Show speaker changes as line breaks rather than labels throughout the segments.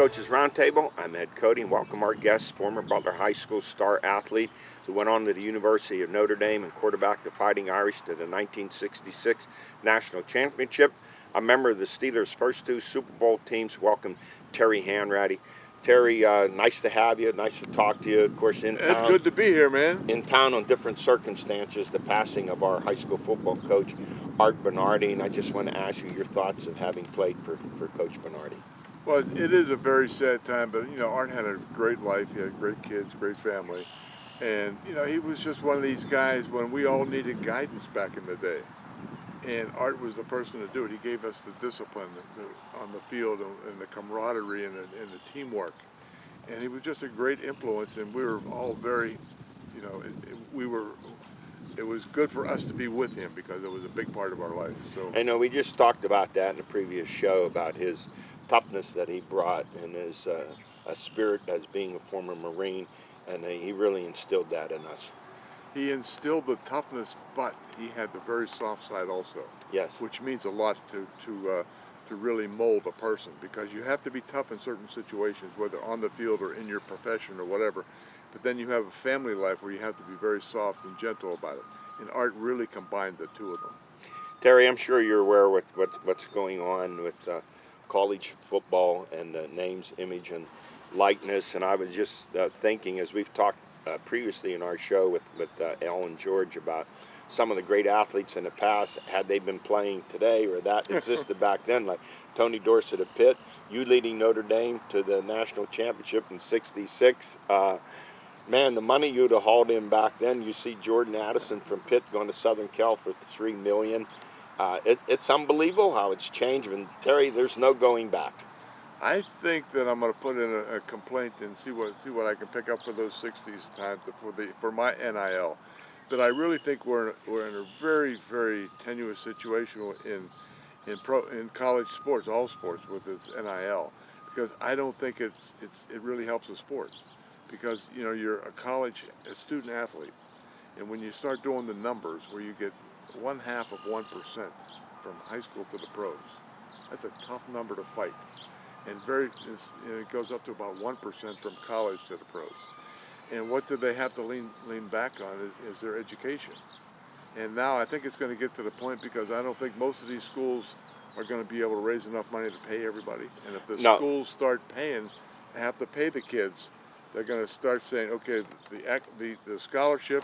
Coaches Roundtable. I'm Ed Codi, and welcome our guest, former Butler High School star athlete who went on to the University of Notre Dame and quarterbacked the Fighting Irish to the 1966 National Championship. A member of the Steelers' first two Super Bowl teams. Welcome, Terry Hanratty. Terry, nice to have you. Nice to talk to you. Of course, in town.
Ed, good to be here, man.
In town on different circumstances, the passing of our high school football coach, Art Bernardi, and I just want to ask you your thoughts of having played for Coach Bernardi.
Well, it is a very sad time, but, Art had a great life. He had great kids, great family. And, he was just one of these guys when we all needed guidance back in the day. And Art was the person to do it. He gave us the discipline on the field and the camaraderie and the teamwork. And he was just a great influence, and we were all very, it was good for us to be with him because it was a big part of our life. So
I know we just talked about that in a previous show about his toughness that he brought and his a spirit as being a former Marine, and he really instilled that in us.
He instilled the toughness, but he had the very soft side also.
Yes.
Which means a lot to really mold a person, because you have to be tough in certain situations, whether on the field or in your profession or whatever. But then you have a family life where you have to be very soft and gentle about it. And Art really combined the two of them.
Terry, I'm sure you're aware what's going on with college football and names, image, and likeness. And I was just thinking, as we've talked previously in our show with Al and George about some of the great athletes in the past, had they been playing today or that existed back then, like Tony Dorsett of Pitt, you leading Notre Dame to the national championship in '66. Man, the money you'd have hauled in back then. You see Jordan Addison from Pitt going to Southern Cal for $3 million. It's unbelievable how it's changed. And Terry, there's no going back.
I think that I'm going to put in a complaint and see what I can pick up for those '60s times for my NIL. But I really think we're in a very, very tenuous situation in college sports, all sports, with this NIL, because I don't think it really helps the sport. Because you're a student athlete, and when you start doing the numbers where you get 1/2 of 1% from high school to the pros, that's a tough number to fight. And it goes up to about 1% from college to the pros. And what do they have to lean back on is their education. And now I think it's going to get to the point, because I don't think most of these schools are going to be able to raise enough money to pay everybody. And if the schools start have to pay the kids, they're going to start saying, okay, the scholarship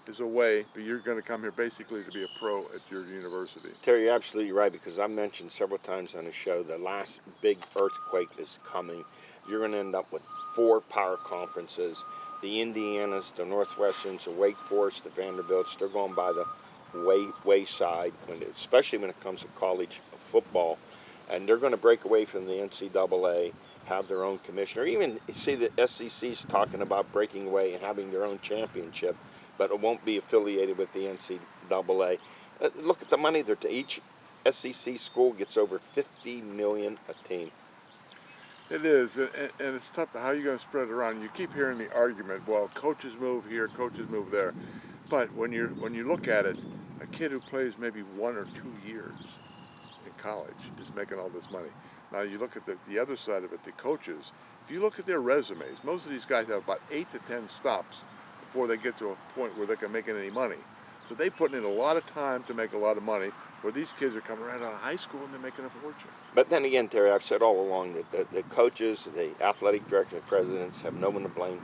is away, but you're going to come here basically to be a pro at your university.
Terry, you're absolutely right, because I mentioned several times on the show the last big earthquake is coming. You're going to end up with 4 power conferences. The Indianas, the Northwesterns, the Wake Forest, the Vanderbilts, they're going by the wayside, especially when it comes to college football. And they're going to break away from the NCAA, have their own commissioner. Even see the SEC's talking about breaking away and having their own championship, but it won't be affiliated with the NCAA. Look at the money there. Each SEC school gets over $50 million a team.
It is, and it's tough. How are you going to spread it around? You keep hearing the argument, well, coaches move here, coaches move there. But when you look at it, a kid who plays maybe 1 or 2 years in college is making all this money. Now you look at the other side of it, the coaches. If you look at their resumes, most of these guys have about 8 to 10 stops before they get to a point where they can make any money. So they put in a lot of time to make a lot of money, where these kids are coming right out of high school and they're making a fortune.
But then again, Terry, I've said all along that the coaches, the athletic directors, the presidents have no one to blame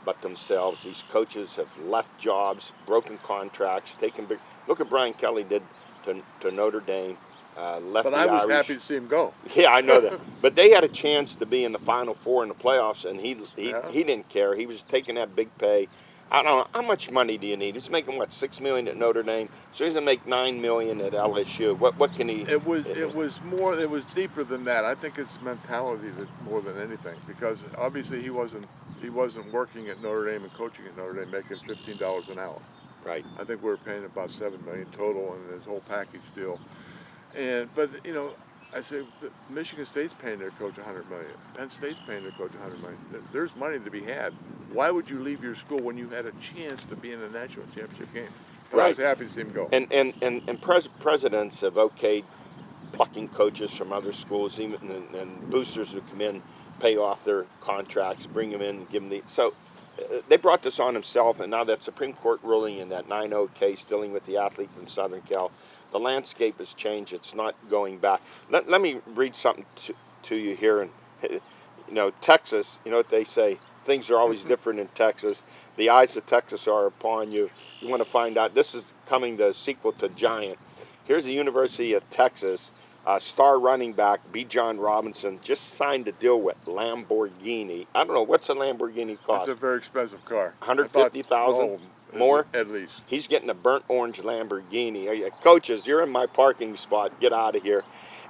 but themselves. These coaches have left jobs, broken contracts, taken big. Look at Brian Kelly did to Notre Dame. Left
but
the
I was
Irish.
happy to see him go.
Yeah, I know that. But they had a chance to be in the Final Four in the playoffs, and he didn't care. He was taking that big pay. I don't know, how much money do you need? He's making, what, $6 million at Notre Dame? So he's going to make $9 million at LSU. What can he...
It was deeper than that. I think it's mentality more than anything, because obviously he wasn't working at Notre Dame and coaching at Notre Dame making $15 an hour.
Right.
I think we were paying about $7 million total in his whole package deal. But I say Michigan State's paying their coach $100 million. Penn State's paying their coach $100 million. There's money to be had. Why would you leave your school when you had a chance to be in a national championship game? But right. I was happy to see him go.
And presidents have okayed plucking coaches from other schools, even and boosters who come in pay off their contracts, bring them in, and give them they brought this on themselves, and now that Supreme Court ruling in that 9-0 case dealing with the athlete from Southern Cal, the landscape has changed. It's not going back. Let me read something to you here. And Texas, you know what they say, things are always different in Texas. The eyes of Texas are upon you. You want to find out. This is coming the sequel to Giant. Here's the University of Texas. Star running back B. John Robinson just signed a deal with Lamborghini. I don't know, what's a Lamborghini cost?
It's a very expensive car.
150,000 more?
At least.
He's getting a burnt orange Lamborghini. Coaches, you're in my parking spot. Get out of here.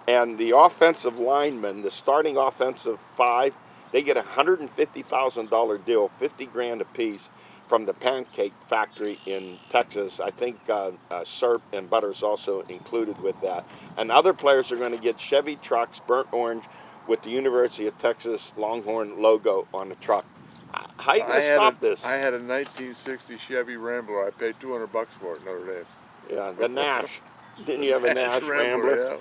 And the offensive linemen, the starting offensive 5, they get a $150,000 deal, $50,000 a piece, from the Pancake Factory in Texas. I think syrup and butter is also included with that. And other players are going to get Chevy trucks, burnt orange, with the University of Texas Longhorn logo on the truck. How are you going to stop this?
I had a 1960 Chevy Rambler. I paid $200 for it Notre Dame.
Yeah, the Nash. Didn't you have a Nash Rambler?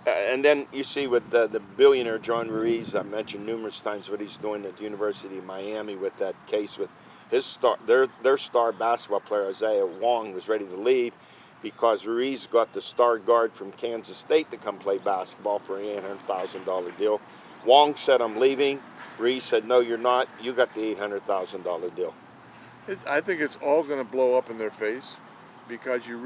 Yeah.
And then you see with the billionaire John Ruiz, I mentioned numerous times what he's doing at the University of Miami with that case with his star, their star basketball player Isaiah Wong was ready to leave because Ruiz got the star guard from Kansas State to come play basketball for an $800,000 deal. Wong said, "I'm leaving." Ruiz said, "No, you're not. You got the $800,000 deal."
I think it's all going to blow up in their face because you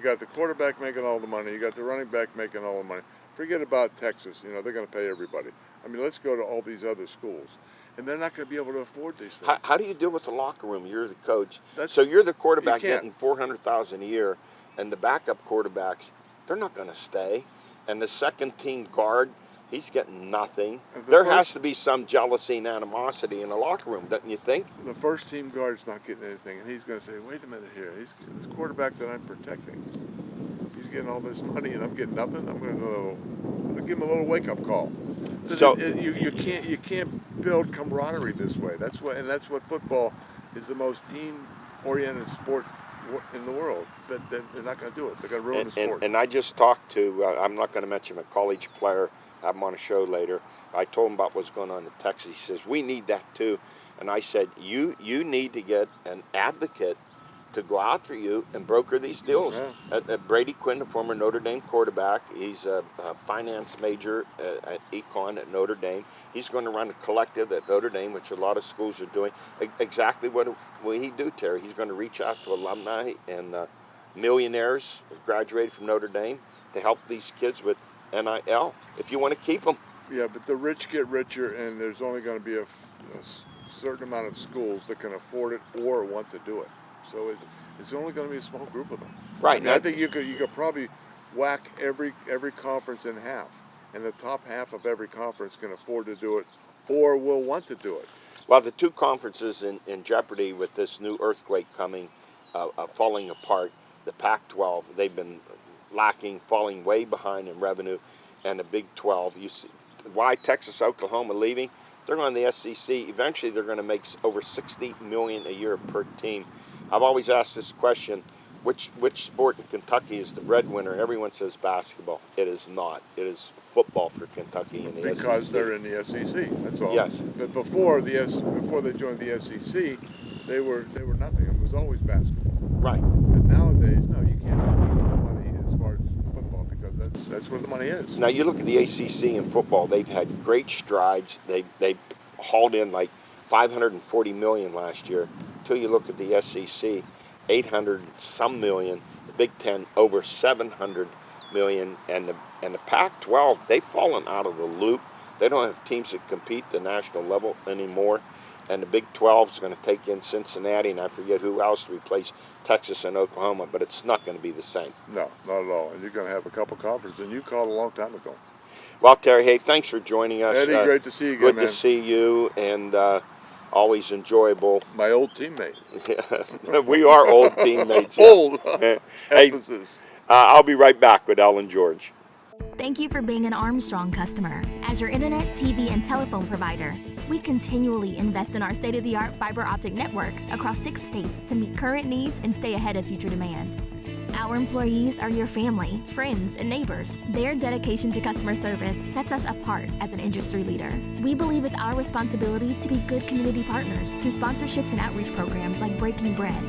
got the quarterback making all the money, you got the running back making all the money. Forget about Texas. They're going to pay everybody. I mean, let's go to all these other schools. And they're not going to be able to afford these things.
How do you deal with the locker room? You're the coach. So you're the quarterback getting $400,000 a year, and the backup quarterbacks, they're not going to stay. And the second team guard, he's getting nothing. There has to be some jealousy and animosity in the locker room, don't you think?
The first team guard's not getting anything, and he's going to say, "Wait a minute here. He's this quarterback that I'm protecting. He's getting all this money, and I'm getting nothing. I'm going to give him a little wake-up call." So you can't build camaraderie this way. That's what football is, the most team-oriented sport in the world. But they're not going to do it. They're going to ruin the sport.
And I just talked to I'm not going to mention a college player. I have him on a show later. I told him about what's going on in Texas. He says we need that too. And I said you need to get an advocate to go out for you and broker these deals. Yeah. Brady Quinn, the former Notre Dame quarterback, he's a finance major at econ at Notre Dame. He's going to run a collective at Notre Dame, which a lot of schools are doing. Exactly what will he do, Terry? He's going to reach out to alumni and millionaires who graduated from Notre Dame to help these kids with NIL, if you want to keep them.
Yeah, but the rich get richer, and there's only going to be a certain amount of schools that can afford it or want to do it. So it's only going to be a small group of them.
Right.
I mean, I think you could probably whack every conference in half, and the top half of every conference can afford to do it or will want to do it.
Well, the two conferences in jeopardy with this new earthquake coming, falling apart, the Pac-12, they've been lacking, falling way behind in revenue, and the Big 12. You see why Texas, Oklahoma leaving? They're going to the SEC. Eventually, they're going to make over $60 million a year per team. I've always asked this question, which sport in Kentucky is the breadwinner? Everyone says basketball. It is not. It is football for Kentucky in the SEC.
Because they're in the SEC, that's all.
Yes.
But before they joined the SEC, they were nothing. It was always basketball.
Right.
But nowadays, no, you can't compete for money as far as football because that's where the money is.
Now you look at the ACC in football. They've had great strides. They hauled in like $540 million last year. Until you look at the SEC, 800 some million. The Big Ten over 700 million, and the Pac-12, they've fallen out of the loop. They don't have teams that compete at the national level anymore. And the Big 12 is going to take in Cincinnati, and I forget who else to replace Texas and Oklahoma, but it's not going to be the same.
No, not at all. And you're going to have a couple conferences, and you called a long time ago.
Well, Terry, hey, thanks for joining us.
Eddie, great to see you again,
Good
man.
to see you, and always enjoyable.
My old teammate.
We are old teammates.
Old.
Hey,
Emphasis.
I'll be right back with Ellen George.
Thank you for being an Armstrong customer. As your internet, TV, and telephone provider, we continually invest in our state-of-the-art fiber optic network across 6 states to meet current needs and stay ahead of future demands. Our employees are your family, friends, and neighbors. Their dedication to customer service sets us apart as an industry leader. We believe it's our responsibility to be good community partners through sponsorships and outreach programs like Breaking Bread.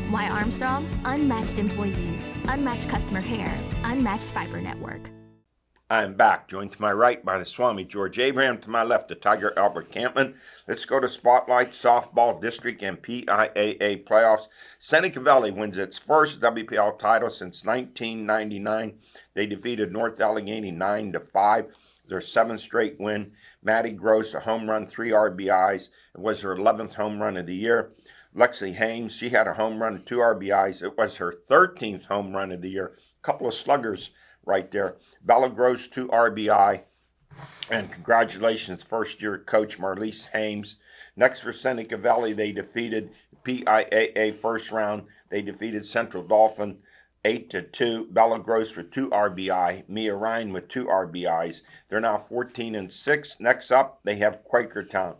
Why Armstrong? Unmatched employees, unmatched customer care, unmatched fiber network.
I'm back, joined to my right by the Swami George Abraham, to my left the Tiger Albert Campman. Let's go to Spotlight Softball District and PIAA playoffs. Seneca Valley wins its first WPL title since 1999. They defeated North Allegheny 9-5, their 7th straight win. Maddie Gross, a home run, 3 RBIs. It was her 11th home run of the year. Lexi Hames, she had a home run and 2 RBIs. It was her 13th home run of the year. A couple of sluggers right there. Bella Gross, 2 RBI. And congratulations, first-year coach Marlise Hames. Next for Seneca Valley, they defeated PIAA first round. They defeated Central Dauphin 8-2. Bella Gross with 2 RBI. Mia Ryan with 2 RBIs. They're now 14-6. Next up, they have Quakertown.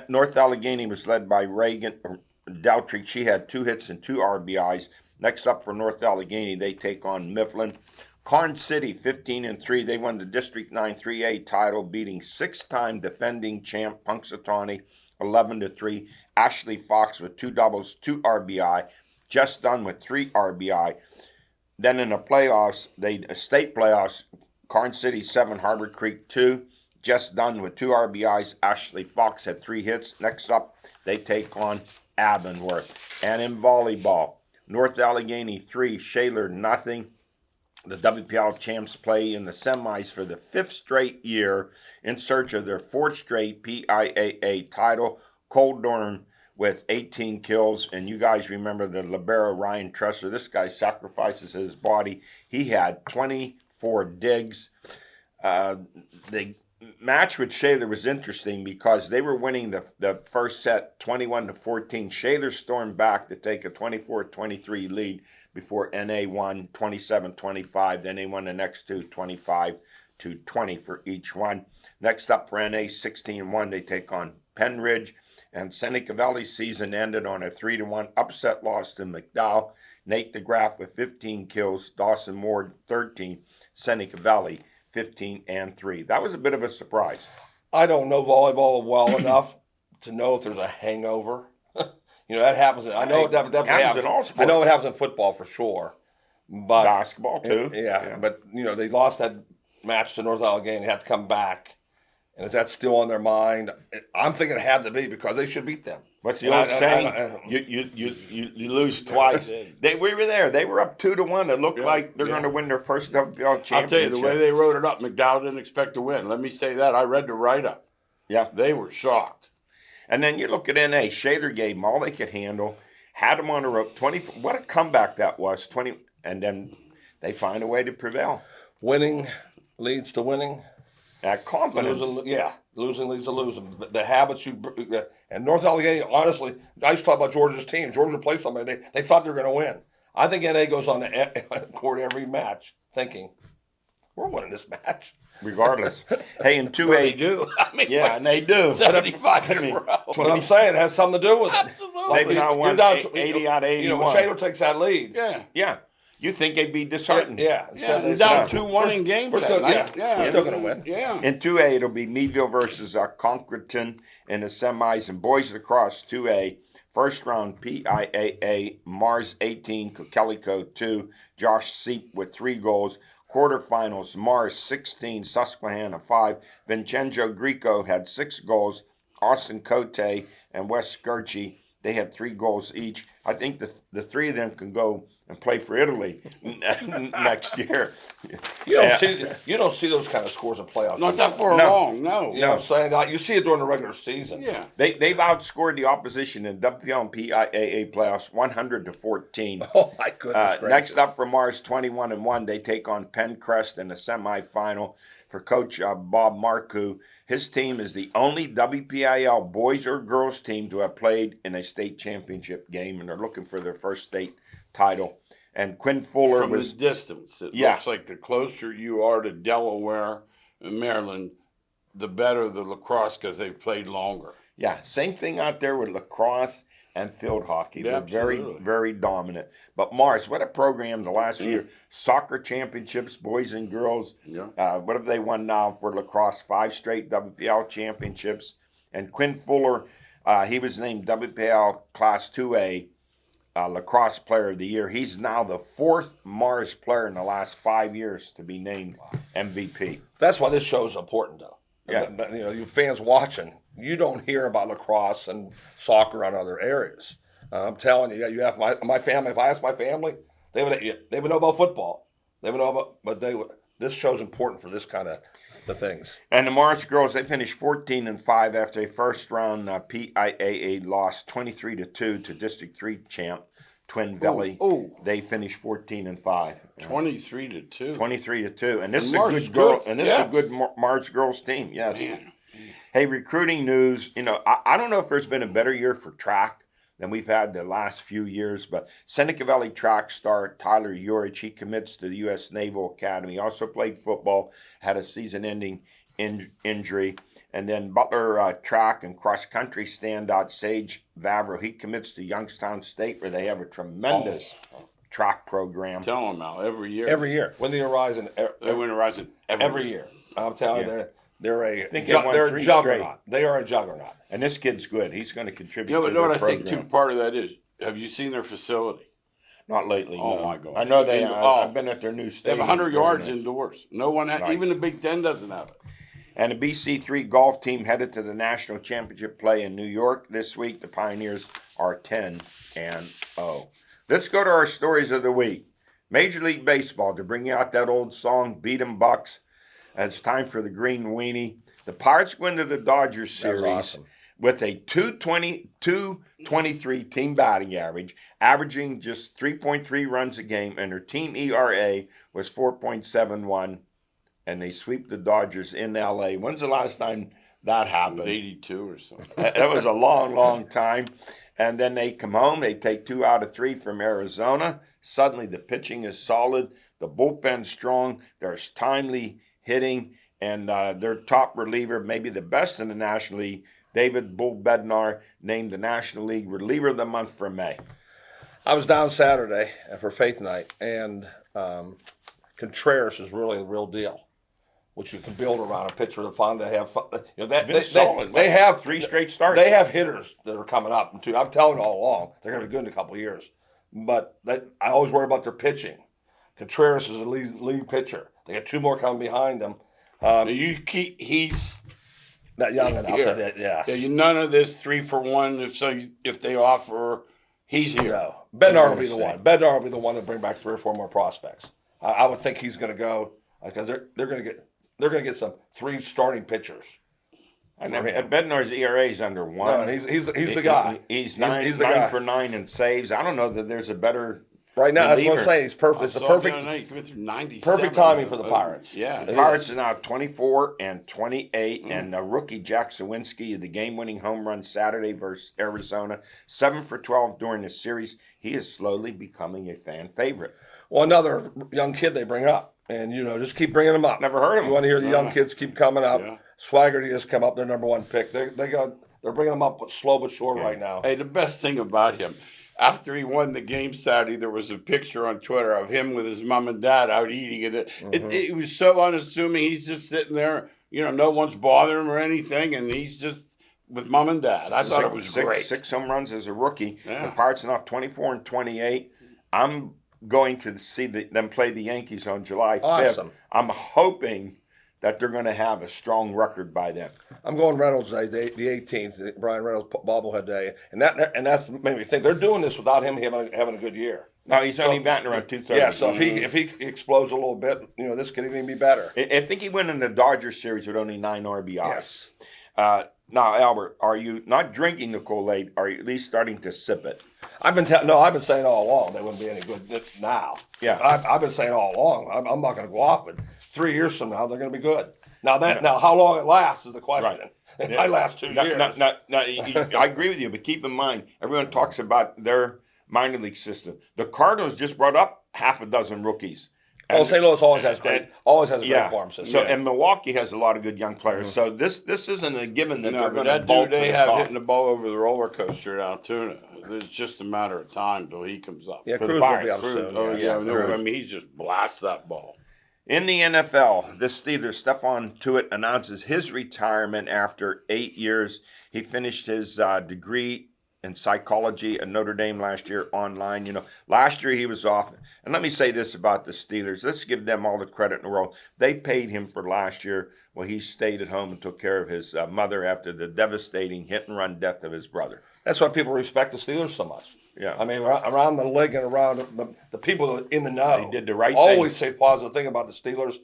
North Allegheny was led by Reagan Daltrey. She had 2 hits and 2 RBIs. Next up for North Allegheny, they take on Mifflin. Karn City, 15-3. They won the District 9 3A title, beating 6-time defending champ Punxsutawney 11-3. Ashley Fox with 2 doubles, 2 RBI. Just Dunn with 3 RBI. Then in the playoffs, state playoffs, Karn City 7, Harbor Creek 2. Just Dunn with 2 RBIs. Ashley Fox had 3 hits. Next up, they take on Avonworth. And in volleyball, North Allegheny 3, Shaler nothing. The WPL champs play in the semis for the 5th straight year in search of their 4th straight PIAA title. Cold Dorn with 18 kills. And you guys remember the libero Ryan Trusser. This guy sacrifices his body. He had 24 digs. The match with Shaler was interesting because they were winning the first set 21-14. Shaler stormed back to take a 24-23 lead before NA won 27-25. Then they won the next two 25-20 for each one. Next up for NA 16-1, they take on Penridge. And Seneca Valley's season ended on a 3-1 upset loss to McDowell. Nate DeGraff with 15 kills, Dawson Moore 13, Seneca Valley 15-3. That was a bit of a surprise.
I don't know volleyball well enough to know if there's a hangover. That happens. I know it definitely happens.
In all sports.
I know it happens in football for sure. But
basketball too.
Yeah, but they lost that match to North Allegheny. They had to come back. And is that still on their mind? I'm thinking it had to be because they should beat them.
What's the old saying? You lose twice. We were there. They were up 2-1. It looked like they're going to win their first WPL championship.
I'll tell you, the way they wrote it up, McDowell didn't expect to win. Let me say that. I read the write-up.
Yeah.
They were shocked.
And then you look at NA. Shaler gave them all they could handle. Had them on the rope. 20. What a comeback that was. 20. And then they find a way to prevail.
Winning leads to winning.
Confidence.
Losing leads to losing. The habits and North Allegheny, honestly, I used to talk about Georgia's team. Georgia played somebody. They thought they were going to win. I think NA goes on the court every match thinking, we're winning this match.
Regardless. Hey, in 2A.
They do.
And they do.
75 in a row.
But I'm saying it has something to do with it.
Absolutely.
They've now won 80 out of 81.
When Shaler takes that lead.
Yeah.
You think they'd be disheartened.
Instead
they down 2-1 in games.
We're still
going
to win.
Yeah.
In 2A, it'll be Meadville versus Concorton in the semis. And boys lacrosse 2A, first round PIAA, Mars 18, Kokelico 2, Josh Seep with 3 goals. Quarterfinals, Mars 16, Susquehanna 5. Vincenzo Greco had 6 goals. Austin Cote and Wes Skirchy, they had 3 goals each. I think the 3 of them can go and play for Italy next year.
You don't see those kind of scores in playoffs.
Not that far along, no.
You know what I'm saying? You see it during the regular season.
Yeah.
They've outscored the opposition in WPL and PIAA playoffs 100-14.
Oh, my goodness.
Next up for Mars 21-1, they take on Pencrest in the semifinal for Coach Bob Marcoux. His team is the only WPIL boys or girls team to have played in a state championship game, and they're looking for their first state title. And Quinn Fuller
From
was
the distance. It looks like the closer you are to Delaware and Maryland, the better the lacrosse because they've played longer.
Yeah, same thing out there with lacrosse and field hockey.
Yeah,
They're very,
absolutely.
very dominant. But Mars, what a program the last year. Soccer championships, boys and girls.
Yeah.
What have they won now for lacrosse? 5 straight WPL championships. And Quinn Fuller, he was named WPL Class 2A lacrosse player of the year. He's now the 4th Mars player in the last 5 years to be named MVP.
That's why this show is important, though.
Yeah.
But, you know, you fans watching, you don't hear about lacrosse and soccer on other areas. I'm telling you, you have my family. If I ask my family, they would know about football. They would know about, but they would. This show's important for this kind of the things.
And the Mars girls, they finished 14-5 after a first round PIAA loss 23-2 to District 3 champ Twin Valley. They finished 14-5.
23-2.
23-2, and this is a
Mars
good girl,
good.
and this
Yes.
is a good Mars girls team. Yes.
Man.
Hey, recruiting news. You know, I don't know if there's been a better year for track than we've had the last few years, but Seneca Valley track star Tyler Urich, he commits to the U.S. Naval Academy. He also played football, had a season-ending injury. And then Butler track and cross-country standout Sage Vavro, he commits to Youngstown State, where they have a tremendous track program.
Tell them now, every year.
Every year, win the Horizon.
They win Horizon every
Year. I'm telling you, they're a
think they won
they're a
3
juggernaut. They are a juggernaut.
And this kid's good. He's going to contribute
You know,
to
but know
their
what I
program.
think too, part of that is, have you seen their facility?
Not lately.
Oh,
no.
my God.
I know they.
Oh.
I've been at their new
They
stadium.
have 100 yards
Very nice.
indoors. No one,
Nice.
even the Big Ten doesn't have it.
And the BC3 golf team headed to the national championship play in New York this week. The Pioneers are 10-0. Let's go to our stories of the week. Major League Baseball, to bring out that old song, Beat 'em Bucks. It's time for the Green Weenie. The Pirates go into the Dodgers
That was
series
awesome.
with a 223 team batting average, averaging just 3.3 runs a game, and their team ERA was 4.71. And they sweep the Dodgers in L.A. When's the last time that
It
happened?
was 82 or something.
That was a long, long time. And then they come home. They take 2 out of 3 from Arizona. Suddenly the pitching is solid. The bullpen's strong. There's timely hitting. And their top reliever, maybe the best in the National League, David Bull Bednar, named the National League Reliever of the Month for May.
I was down Saturday for Faith Night, and Contreras is really the real deal, which you can build around a pitcher of fun. They have fun. You know,
Solid.
they have
3 straight starts.
They have hitters that are coming up. And I'm telling you all along, they're going to be good in a couple of years. But I always worry about their pitching. Contreras is a lead pitcher. They got 2 more coming behind them.
He's
Not young enough.
here.
Yeah.
None of this 3 for 1. If they offer, he's here.
No. Bednar will be the one. Bednar will be the one to bring back 3 or 4 more prospects. I would think he's going to go because they're going to get some 3 starting pitchers.
And Bednar's ERA is under 1.
No, he's the guy.
He's
the
9
guy.
for 9 in saves. I don't know that there's a better
Right now, that's what I'm
reliever.
saying. He's perfect. It's the perfect timing for the Pirates.
Yeah.
The Pirates are now 24-28, and rookie Jack Sawinski, the game-winning home run Saturday versus Arizona, 7 for 12 during the series. He is slowly becoming a fan favorite.
Well, another young kid they bring up, and just keep bringing them up.
Never heard of him.
You want to hear the young kids keep coming up.
Yeah.
Swaggerty has come up, their number 1 pick. They're bringing them up slow but sure right now.
Hey, the best thing about him, after he won the game Saturday, there was a picture on Twitter of him with his mom and dad out eating it. It was so unassuming. He's just sitting there, no one's bothering him or anything, and he's just with mom and dad. I thought it was great.
6 home runs as a rookie.
Yeah.
The Pirates are now 24-28. I'm going to see them play the Yankees on July 5th.
Awesome.
I'm hoping that they're going to have a strong record by then.
I'm going Reynolds Day, the 18th, Brian Reynolds bobblehead day, and that's made me think they're doing this without him having a good year.
No, he's only batting around 230.
Yeah, so if he explodes a little bit, this could even be better.
I think he went in the Dodgers series with only 9 RBIs.
Yes.
Now, Albert, are you not drinking the Kool-Aid? Are you at least starting to sip it?
I've been saying all along they wouldn't be any good now.
Yeah.
I've been saying all along. I'm not going to go off, but 3 years from now they're going to be good. Now how long it lasts is the question.
Right.
It might last 2 years.
I agree with you, but keep in mind, everyone talks about their minor league system. The Cardinals just brought up half a dozen rookies
Oh, St. Louis always has great
Yeah.
farm system.
So and Milwaukee has a lot of good young players. So this isn't a given that
No,
they're
but
going to
that
vault
dude
to
they
the
have
top.
hitting the ball over the roller coaster in Altoona. It's just a matter of time till he comes up.
Yeah,
For the
Cruz will be
Pirates.
up soon.
Oh,
yes.
yeah, no,
Cruz.
I mean, he just blasts that ball.
In the NFL, the Steelers, Stephon Tuitt announces his retirement after 8 years. He finished his degree in psychology at Notre Dame last year online. You know, last year he was off. And let me say this about the Steelers. Let's give them all the credit in the world. They paid him for last year. Well, he stayed at home and took care of his mother after the devastating hit-and-run death of his brother.
That's why people respect the Steelers so much.
Yeah.
I mean, around the league and around the people in the know,
They did the right
always
thing.
say positive thing about the Steelers.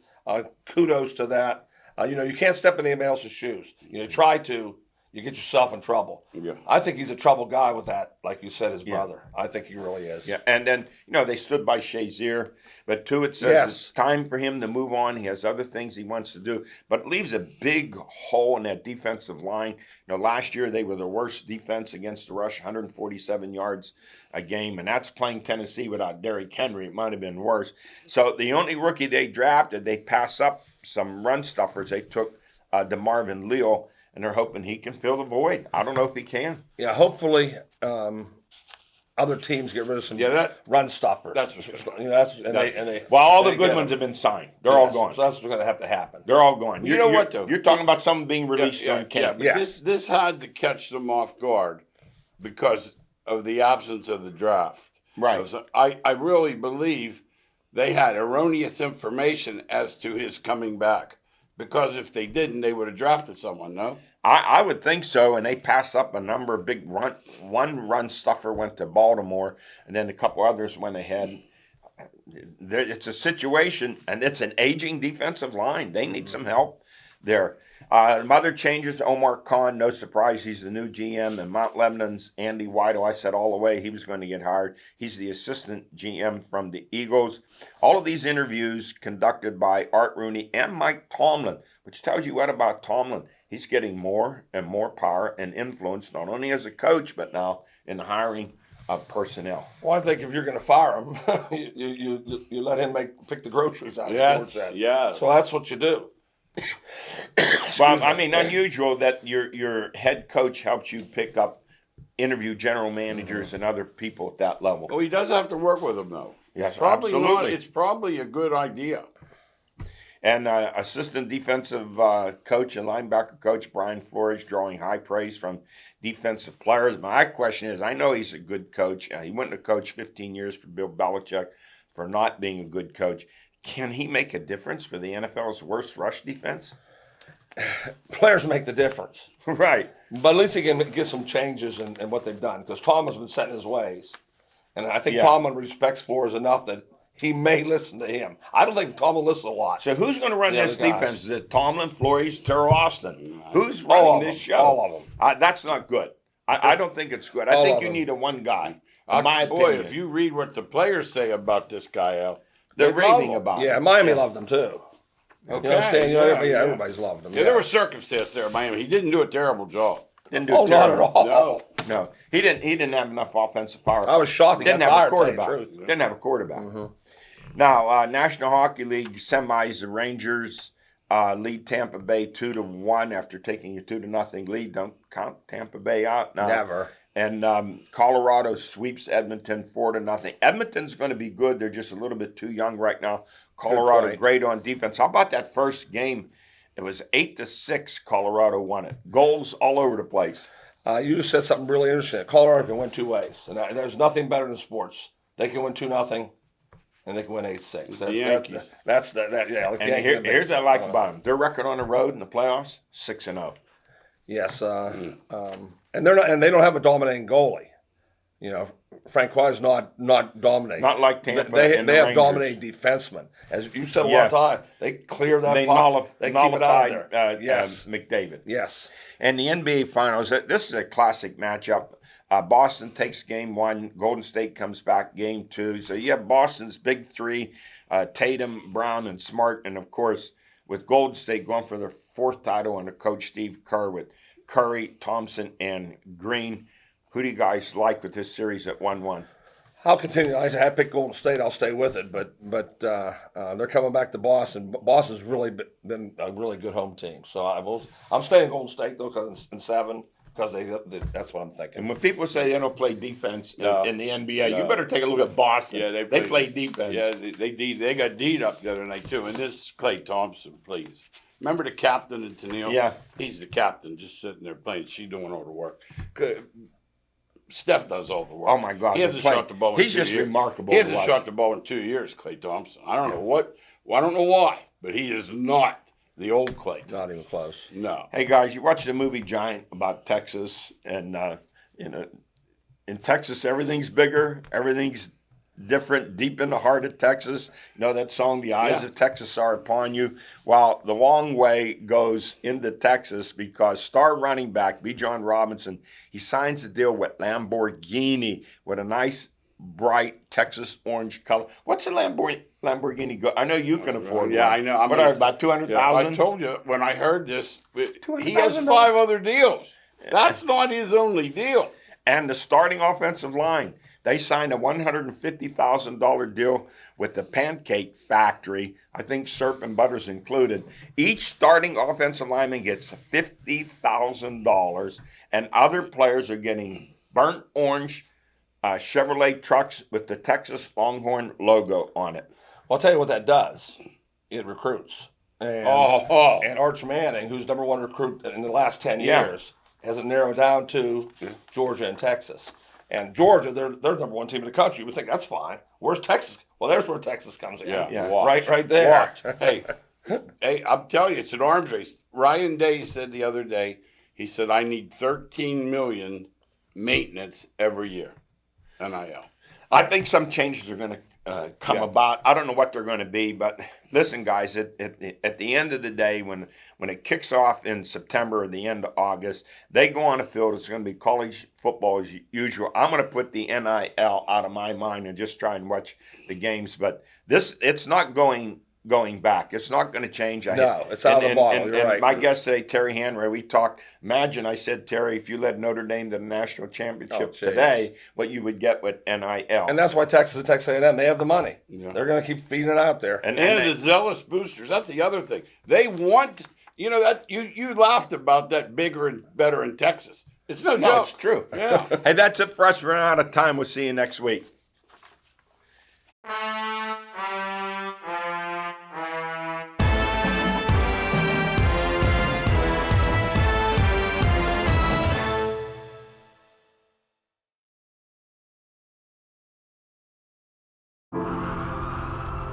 Kudos to that. You know, you can't step in anybody else's shoes. You try to, you get yourself in trouble.
Yeah.
I think he's a trouble guy with that, like you said, his brother. I think he really is.
Yeah, and then, you know, they stood by Shazier, but Tuitt says
Yes.
it's time for him to move on. He has other things he wants to do, but it leaves a big hole in that defensive line. You know, last year they were the worst defense against the rush, 147 yards a game, and that's playing Tennessee without Derrick Henry. It might have been worse. So the only rookie they drafted, they pass up some run stuffers. They took DeMarvin Leal, and they're hoping he can fill the void. I don't know if he can.
Yeah, hopefully other teams get rid of some run stoppers.
that's for sure.
You know, they
Well, all the
they
good
get
ones
them.
have been signed. They're all gone.
So that's what's going to have to happen.
They're all gone.
You know what, though?
You're talking about some being released during
Yeah,
camp.
but
Yeah.
this had to catch them off guard because of the absence of the draft.
Right.
So I really believe they had erroneous information as to his coming back. Because if they didn't, they would have drafted someone, no?
I would think so, and they passed up a number of big run. One run stuffer went to Baltimore, and then a couple others went ahead. It's a situation, and it's an aging defensive line. They need some help there. Other changes, Omar Khan, no surprise, he's the new GM, and Mount Lebanon's Andy Weidel, I said all the way he was going to get hired. He's the assistant GM from the Eagles. All of these interviews conducted by Art Rooney and Mike Tomlin, which tells you what about Tomlin. He's getting more and more power and influence, not only as a coach, but now in the hiring of personnel.
Well, I think if you're going to fire him, you let him pick the groceries out.
Yes,
George said.
yes.
So that's what you do.
Well, I mean, unusual that your head coach helps you pick up, interview general managers and other people at that level.
Well, he does have to work with them, though.
Yes,
Probably not.
absolutely.
It's probably a good idea.
And assistant defensive coach and linebacker coach Brian Flores drawing high praise from defensive players. My question is, I know he's a good coach. He went to coach 15 years for Bill Belichick for not being a good coach. Can he make a difference for the NFL's worst rush defense?
Players make the difference.
Right.
But at least he can get some changes in what they've done, because Tomlin's been set in his ways. And I think
Yeah.
Tomlin respects Flores enough that he may listen to him. I don't think Tomlin listens a lot.
So who's going to run
The
this
other guys.
defense? Is it Tomlin, Flores, Terrell Austin? Who's
All
running
of
this
them.
show?
All of them.
That's not good. I don't think it's good. I
All
think
of
you
them.
need a one guy. In my
Boy,
opinion.
if you read what the players say about this guy, Al,
They're
they love
raving
him.
about
Yeah,
him.
Miami loved him too.
Okay.
You understand?
yeah.
Everybody's loved him.
Yeah, there was circumstance there, Miami. He didn't do a terrible job.
Didn't do
Oh, not at
terrible.
all.
No.
No, he didn't have enough offensive firepower.
I was shocked he
Didn't
got
have a
fired, to tell you the
quarterback.
truth.
Didn't have a quarterback. Now, National Hockey League semis, the Rangers lead Tampa Bay 2-1 after taking a 2-0 lead. Don't count Tampa Bay out now.
Never.
And Colorado sweeps Edmonton 4-0. Edmonton's going to be good. They're just a little bit too young right now. Colorado
point.
great on defense. How about that first game? It was 8-6. Colorado won it. Goals all over the place.
You just said something really interesting. Colorado can win two ways, and there's nothing better than sports. They can win 2-0, and they can win 8-6.
The Yankees.
That's that. Yeah, like the
And
Yankees and
here's what I
baseball.
like about them. Their record on the road in the playoffs, 6-0.
Yes, and they're not, and they don't have a dominating goalie. You know, Francois not dominating.
Not like Tampa
They
and the
have
Rangers.
dominating defensemen, as you said a lot
Yes.
of time. They clear that
They
puck. They keep it out
nullified
of there. Yes,
McDavid.
yes.
And the NBA Finals, this is a classic matchup. Boston takes game one. Golden State comes back game two. So you have Boston's big three, Tatum, Brown, and Smart. And, of course, with Golden State going for their fourth title under Coach Steve Kerr with Curry, Thompson, and Green. Who do you guys like with this series at 1-1?
I'll continue. I have picked Golden State. I'll stay with it, but they're coming back to Boston. Boston's really been a really good home team. So I'm staying Golden State though, because in 7, because that's what I'm thinking.
And when people say they don't play defense in the NBA, you better take a look at Boston.
Yeah,
they play defense.
Yeah, they got D'd up the other night too. And this Klay Thompson, please. Remember the captain in Tennille?
Yeah.
He's the captain, just sitting there playing. She doing all the work. Steph does all the work.
Oh my God!
He hasn't shot the ball.
He's just remarkable.
He hasn't shot the ball in 2 years, Klay Thompson. I don't know what. Well, I don't know why, but he is not the old Klay.
Not even close.
No.
Hey guys, you watched the movie Giant about Texas, and in Texas everything's bigger, everything's different, deep in the heart of Texas. You know that song, "The Eyes of Texas Are Upon You." Well, the long way goes into Texas because star running back Bijan Robinson, he signs a deal with Lamborghini with a nice, bright Texas orange color. What's a Lamborghini go? I know you can afford
Yeah,
one.
I know.
What are it, about 200,000?
I told you when I heard this, he has
$200,000?
5 other deals. That's not his only deal.
And the starting offensive line. They signed a $150,000 deal with the Pancake Factory. I think syrup and butter's included. Each starting offensive lineman gets $50,000, and other players are getting burnt orange Chevrolet trucks with the Texas Longhorn logo on it.
Well, I'll tell you what that does. It recruits. And Arch Manning, who's number 1 recruit in the last 10 years, has it narrowed down to Georgia and Texas. And Georgia, they're number 1 team in the country. You would think that's fine. Where's Texas? Well, there's where Texas comes in.
Yeah.
Right there.
Hey, I'm telling you, it's an arms race. Ryan Day said the other day, he said, I need $13 million maintenance every year. NIL.
I think some changes are going to come about. I don't know what they're going to be, but listen, guys, at the end of the day, when it kicks off in September or the end of August, they go on the field. It's going to be college football as usual. I'm going to put the NIL out of my mind and just try and watch the games. But it's not going back. It's not going to change.
It's out of the bottle. You're right.
My guest today, Terry Hanratty, we talked. Imagine, I said, Terry, if you led Notre Dame to the national championship today, what you would get with NIL.
And that's why Texas and Texas A&M, they have the money. Yeah. They're going to keep feeding it out there.
And the zealous boosters. That's the other thing. They want, that you laughed about that bigger and better in Texas. It's no joke.
It's true.
Yeah.
Hey, that's it for us. We're out of time. We'll see you next week.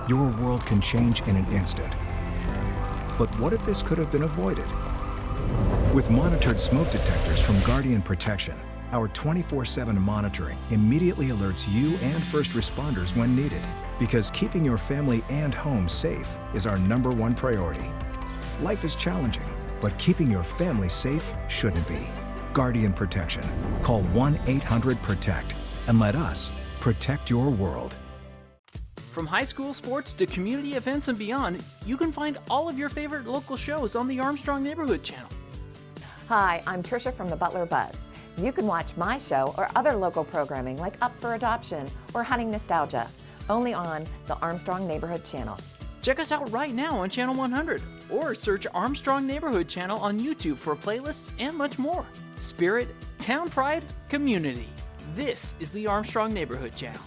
Your world can change in an instant. But what if this could have been avoided? With monitored smoke detectors from Guardian Protection, our 24/7 monitoring immediately alerts you and first responders when needed, because keeping your family and home safe is our #1 priority. Life is challenging, but keeping your family safe shouldn't be. Guardian Protection. Call 1-800-PROTECT and let us protect your world.
From high school sports to community events and beyond, you can find all of your favorite local shows on the Armstrong Neighborhood Channel.
Hi, I'm Tricia from the Butler Buzz. You can watch my show or other local programming like Up for Adoption or Hunting Nostalgia, only on the Armstrong Neighborhood Channel.
Check us out right now on Channel 100 or search Armstrong Neighborhood Channel on YouTube for playlists and much more. Spirit, town pride, community. This is the Armstrong Neighborhood Channel.